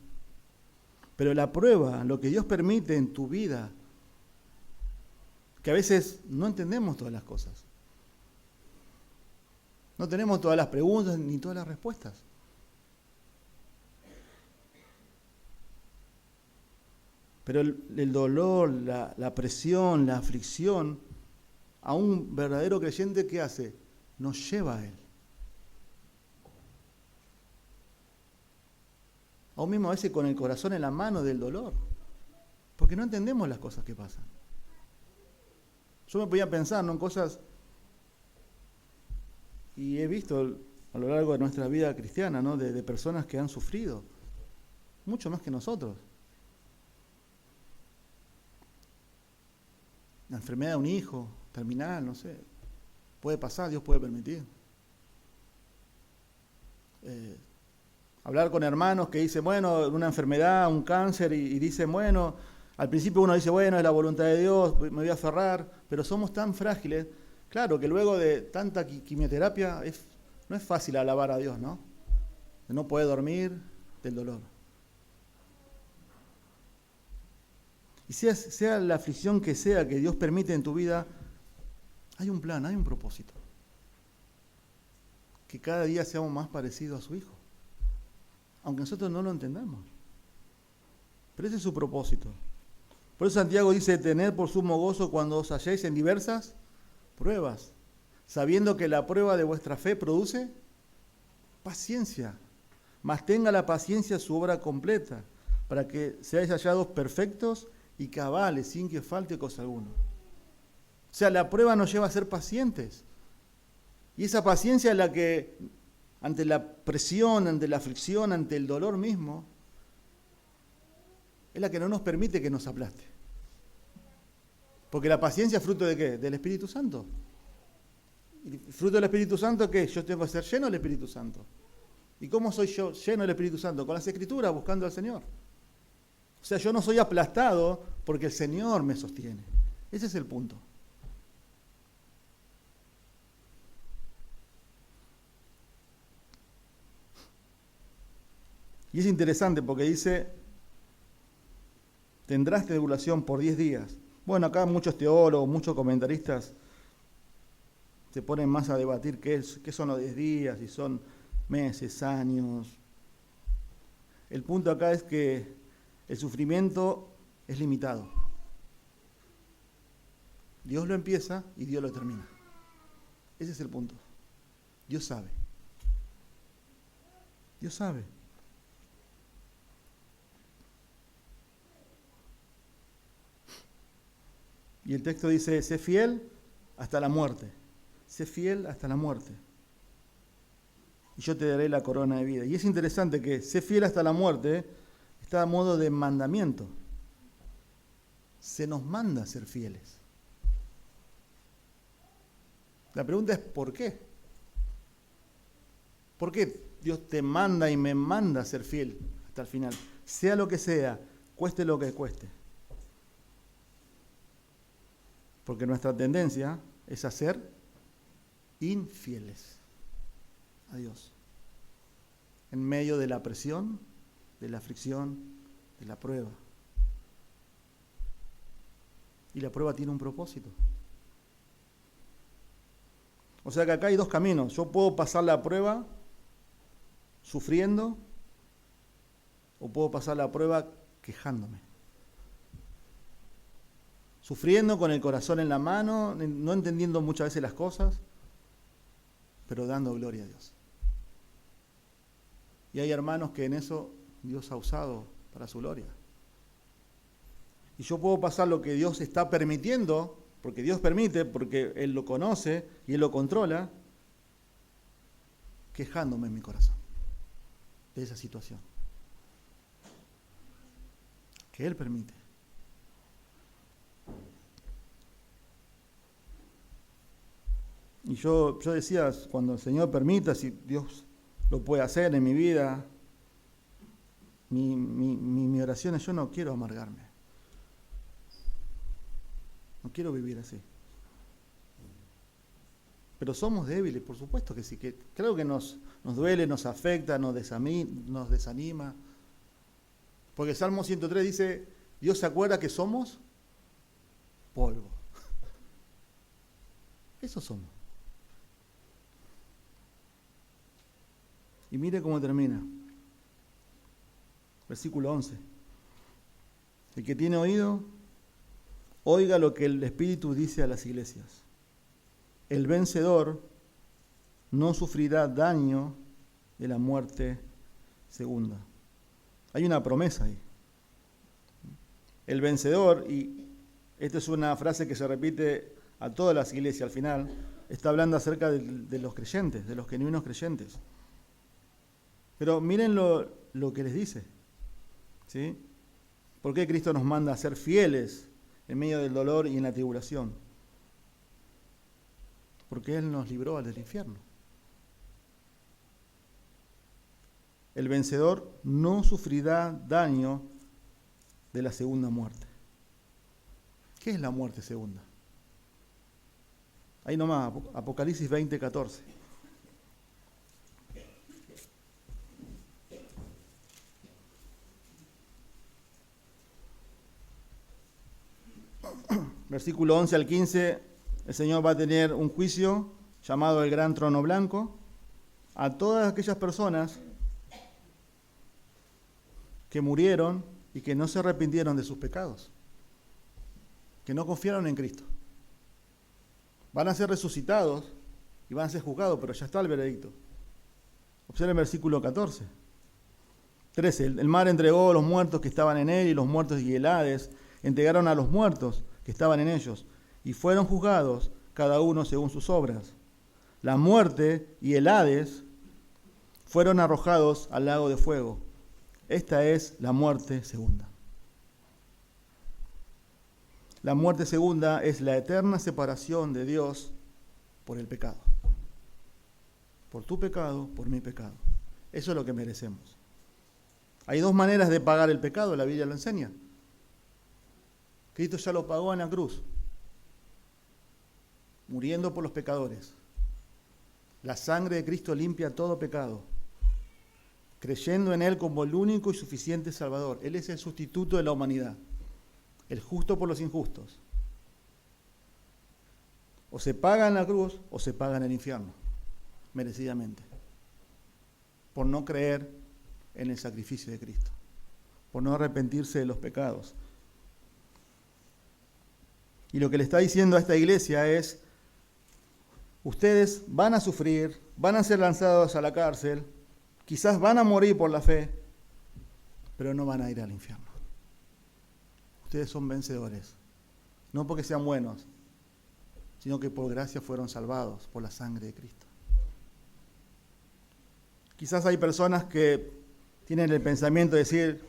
Pero la prueba, lo que Dios permite en tu vida, que a veces no entendemos todas las cosas. No tenemos todas las preguntas ni todas las respuestas. Pero el dolor, la presión, la aflicción, a un verdadero creyente, ¿qué hace? Nos lleva a Él. Aún mismo a veces con el corazón en la mano del dolor. Porque no entendemos las cosas que pasan. Yo me podía pensar, ¿no?, en cosas, y he visto a lo largo de nuestra vida cristiana, ¿no?, de personas que han sufrido, mucho más que nosotros. La enfermedad de un hijo, terminal, no sé. Puede pasar, Dios puede permitir. Hablar con hermanos que dicen, bueno, una enfermedad, un cáncer, y dicen, bueno, al principio uno dice, bueno, es la voluntad de Dios, me voy a aferrar, pero somos tan frágiles. Claro que luego de tanta quimioterapia no es fácil alabar a Dios, ¿no? De no poder dormir, del dolor. Y sea la aflicción que sea que Dios permite en tu vida, hay un plan, hay un propósito. Que cada día seamos más parecidos a su Hijo. Aunque nosotros no lo entendamos. Pero ese es su propósito. Por eso Santiago dice, tened por sumo gozo cuando os halléis en diversas pruebas, sabiendo que la prueba de vuestra fe produce paciencia. Mas tenga la paciencia su obra completa, para que seáis hallados perfectos y cabales, sin que falte cosa alguna. O sea, la prueba nos lleva a ser pacientes. Y esa paciencia es la que, ante la presión, ante la aflicción, ante el dolor mismo, es la que no nos permite que nos aplaste. Porque la paciencia es fruto de ¿qué? Del Espíritu Santo. ¿Y fruto del Espíritu Santo qué? Yo tengo que ser lleno del Espíritu Santo. ¿Y cómo soy yo lleno del Espíritu Santo? Con las Escrituras, buscando al Señor. O sea, yo no soy aplastado porque el Señor me sostiene. Ese es el punto. Y es interesante porque dice, tendrás tribulación por 10 días. Bueno, acá muchos teólogos, muchos comentaristas se ponen más a debatir qué son los 10 días, si son meses, años. El punto acá es que el sufrimiento es limitado. Dios lo empieza y Dios lo termina. Ese es el punto. Dios sabe. Dios sabe. Y el texto dice, sé fiel hasta la muerte. Sé fiel hasta la muerte. Y yo te daré la corona de vida. Y es interesante que sé fiel hasta la muerte está a modo de mandamiento. Se nos manda a ser fieles. La pregunta es ¿por qué? ¿Por qué Dios te manda y me manda a ser fiel hasta el final? Sea lo que sea, cueste lo que cueste. Porque nuestra tendencia es a ser infieles a Dios. En medio de la presión, de la aflicción, de la prueba. Y la prueba tiene un propósito. O sea que acá hay dos caminos. Yo puedo pasar la prueba sufriendo o puedo pasar la prueba quejándome. Sufriendo con el corazón en la mano, no entendiendo muchas veces las cosas, pero dando gloria a Dios. Y hay hermanos que en eso Dios ha usado para su gloria. Y yo puedo pasar lo que Dios está permitiendo, porque Dios permite, porque Él lo conoce y Él lo controla, quejándome en mi corazón de esa situación que Él permite. Y yo decía, cuando el Señor permita, si Dios lo puede hacer en mi vida, mi oración es, yo no quiero amargarme. No quiero vivir así. Pero somos débiles, por supuesto que sí. Creo que nos duele, nos afecta, nos desanima. Porque el Salmo 103 dice, Dios se acuerda que somos polvo. Eso somos. Y mire cómo termina. Versículo 11. El que tiene oído, oiga lo que el Espíritu dice a las iglesias. El vencedor no sufrirá daño de la muerte segunda. Hay una promesa ahí. El vencedor, y esta es una frase que se repite a todas las iglesias al final, está hablando acerca de los creyentes, de los genuinos creyentes. Pero miren lo que les dice, ¿sí? ¿Por qué Cristo nos manda a ser fieles en medio del dolor y en la tribulación? Porque Él nos libró del infierno. El vencedor no sufrirá daño de la segunda muerte. ¿Qué es la muerte segunda? Ahí nomás, Apocalipsis 20:14. Versículo 11 al 15, el Señor va a tener un juicio llamado el Gran Trono Blanco a todas aquellas personas que murieron y que no se arrepintieron de sus pecados, que no confiaron en Cristo. Van a ser resucitados y van a ser juzgados, pero ya está el veredicto. Observen el versículo 14. 13. El mar entregó los muertos que estaban en él y los muertos y el Hades entregaron a los muertos que estaban en ellos y fueron juzgados cada uno según sus obras. La muerte y el Hades fueron arrojados al lago de fuego. Esta es la muerte segunda. La muerte segunda es la eterna separación de Dios por el pecado. Por tu pecado, por mi pecado. Eso es lo que merecemos. Hay dos maneras de pagar el pecado, la Biblia lo enseña. Cristo ya lo pagó en la cruz, muriendo por los pecadores. La sangre de Cristo limpia todo pecado. Creyendo en Él como el único y suficiente Salvador. Él es el sustituto de la humanidad, el justo por los injustos. O se paga en la cruz o se paga en el infierno, merecidamente, por no creer en el sacrificio de Cristo, por no arrepentirse de los pecados. Y lo que le está diciendo a esta iglesia es, ustedes van a sufrir, van a ser lanzados a la cárcel, quizás van a morir por la fe, pero no van a ir al infierno. Ustedes son vencedores. no porque sean buenos, sino que por gracia fueron salvados por la sangre de Cristo. Quizás hay personas que tienen el pensamiento de decir,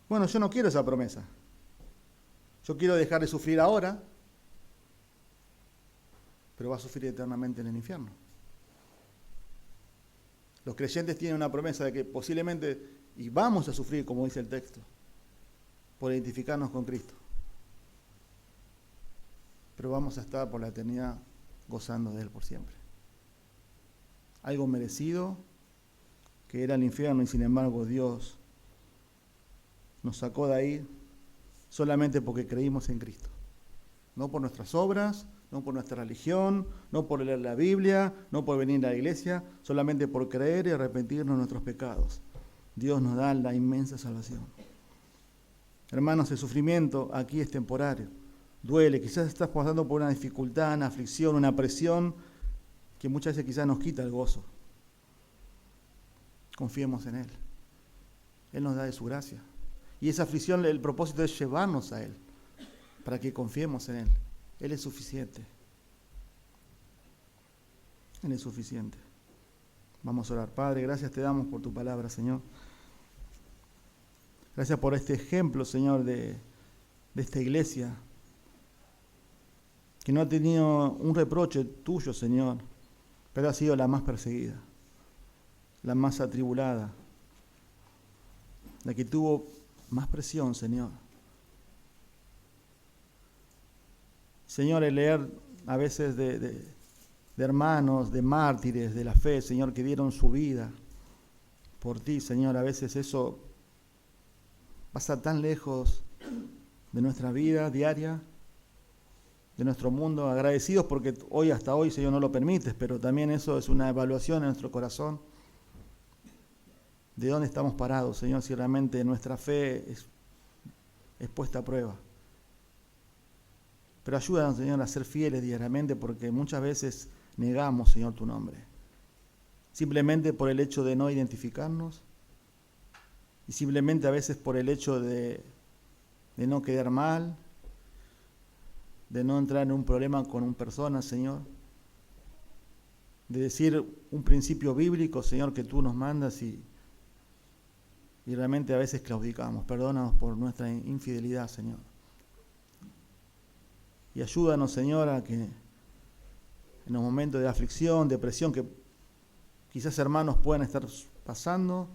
bueno, yo no quiero esa promesa. Yo quiero dejar de sufrir ahora, pero va a sufrir eternamente en el infierno. Los creyentes tienen una promesa de que posiblemente, y vamos a sufrir, como dice el texto, por identificarnos con Cristo. Pero vamos a estar por la eternidad gozando de Él por siempre. Algo merecido, que era el infierno, y sin embargo Dios nos sacó de ahí solamente porque creímos en Cristo. No por nuestras obras, no por nuestra religión, no por leer la Biblia, no por venir a la iglesia, solamente por creer y arrepentirnos de nuestros pecados. Dios nos da la inmensa salvación. Hermanos, el sufrimiento aquí es temporario, duele, quizás estás pasando por una dificultad, una aflicción, una presión que muchas veces quizás nos quita el gozo. Confiemos en Él. Él nos da de su gracia. Y esa aflicción, el propósito es llevarnos a Él, para que confiemos en Él. Él es suficiente. Él es suficiente. Vamos a orar. Padre, gracias te damos por tu palabra, Señor. Gracias por este ejemplo, Señor, de esta iglesia, que no ha tenido un reproche tuyo, Señor, pero ha sido la más perseguida, la más atribulada, la que tuvo más presión, Señor. Señor, el leer a veces de hermanos, de mártires de la fe, Señor, que dieron su vida por ti, Señor, a veces eso pasa tan lejos de nuestra vida diaria, de nuestro mundo, agradecidos porque hasta hoy, Señor, no lo permites, pero también eso es una evaluación en nuestro corazón de dónde estamos parados, Señor, si realmente nuestra fe es puesta a prueba. Pero ayúdanos, Señor, a ser fieles diariamente, porque muchas veces negamos, Señor, tu nombre. Simplemente por el hecho de no identificarnos, y simplemente a veces por el hecho de no quedar mal, de no entrar en un problema con una persona, Señor, de decir un principio bíblico, Señor, que tú nos mandas y realmente a veces claudicamos. Perdónanos por nuestra infidelidad, Señor. Y ayúdanos, Señor, a que en los momentos de aflicción, depresión, que quizás hermanos puedan estar pasando,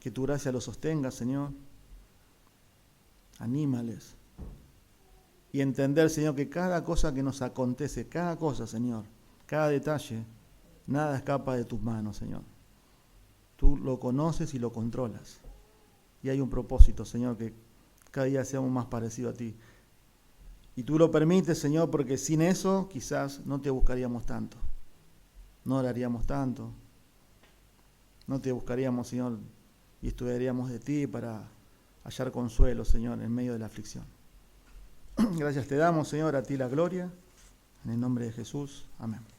que tu gracia los sostenga, Señor. Anímales. Y entender, Señor, que cada cosa que nos acontece, cada cosa, Señor, cada detalle, nada escapa de tus manos, Señor. Tú lo conoces y lo controlas. Y hay un propósito, Señor, que cada día seamos más parecidos a ti. Y tú lo permites, Señor, porque sin eso quizás no te buscaríamos tanto. No oraríamos tanto. No te buscaríamos, Señor, y estudiaríamos de ti para hallar consuelo, Señor, en medio de la aflicción. Gracias te damos, Señor, a ti la gloria. En el nombre de Jesús. Amén.